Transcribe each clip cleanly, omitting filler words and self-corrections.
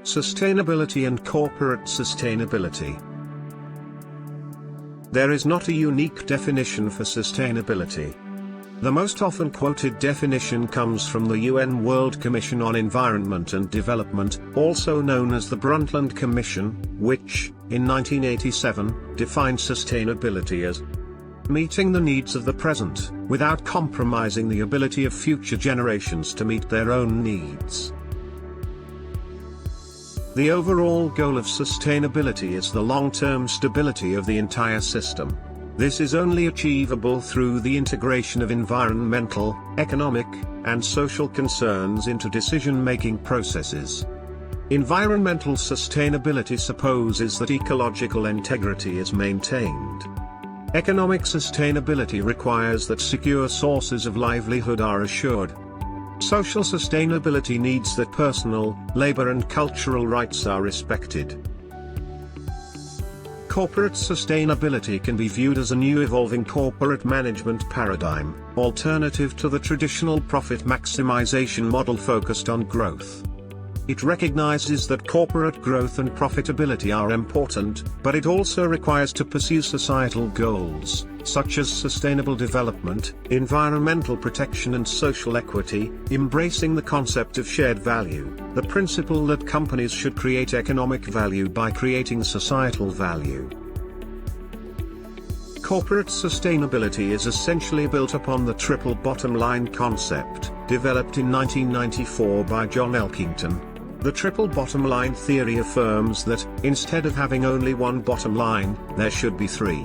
Sustainability and corporate sustainability. There is not a unique definition for sustainability. The most often quoted definition comes from the UN World Commission on Environment and Development, also known as the Brundtland Commission, which, in 1987, defined sustainability as meeting the needs of the present, without compromising the ability of future generations to meet their own needs. The overall goal of sustainability is the long-term stability of the entire system. This is only achievable through the integration of environmental, economic, and social concerns into decision-making processes. Environmental sustainability supposes that ecological integrity is maintained. Economic sustainability requires that secure sources of livelihood are assured. Social sustainability needs that personal, labor and cultural rights are respected. Corporate sustainability can be viewed as a new evolving corporate management paradigm, alternative to the traditional profit maximization model focused on growth. It recognizes that corporate growth and profitability are important, but it also requires to pursue societal goals, such as sustainable development, environmental protection and social equity, embracing the concept of shared value, the principle that companies should create economic value by creating societal value. Corporate sustainability is essentially built upon the triple bottom line concept, developed in 1994 by John Elkington. The triple bottom line theory affirms that, instead of having only one bottom line, there should be three.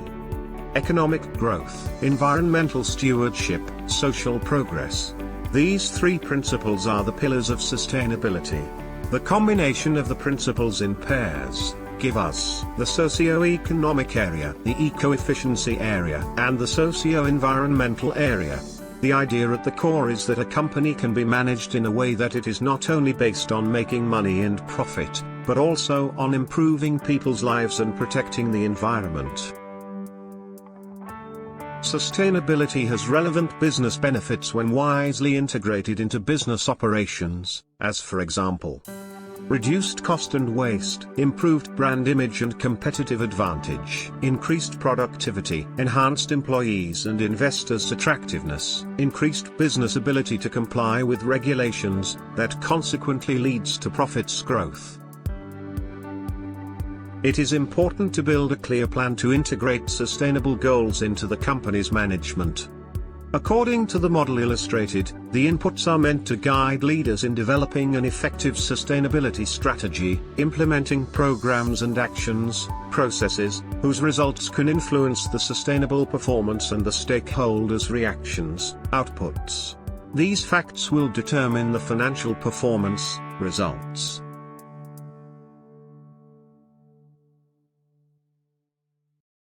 Economic growth, environmental stewardship, social progress. These three principles are the pillars of sustainability. The combination of the principles in pairs give us the socio-economic area, the eco-efficiency area, and the socio-environmental area. The idea at the core is that a company can be managed in a way that it is not only based on making money and profit, but also on improving people's lives and protecting the environment. Sustainability has relevant business benefits when wisely integrated into business operations, as for example, reduced cost and waste, improved brand image and competitive advantage, increased productivity, enhanced employees and investors' attractiveness, increased business ability to comply with regulations, that consequently leads to profits growth. It is important to build a clear plan to integrate sustainable goals into the company's management. According to the model illustrated, the inputs are meant to guide leaders in developing an effective sustainability strategy, implementing programs and actions, processes, whose results can influence the sustainable performance and the stakeholders' reactions, outputs. These facts will determine the financial performance, results.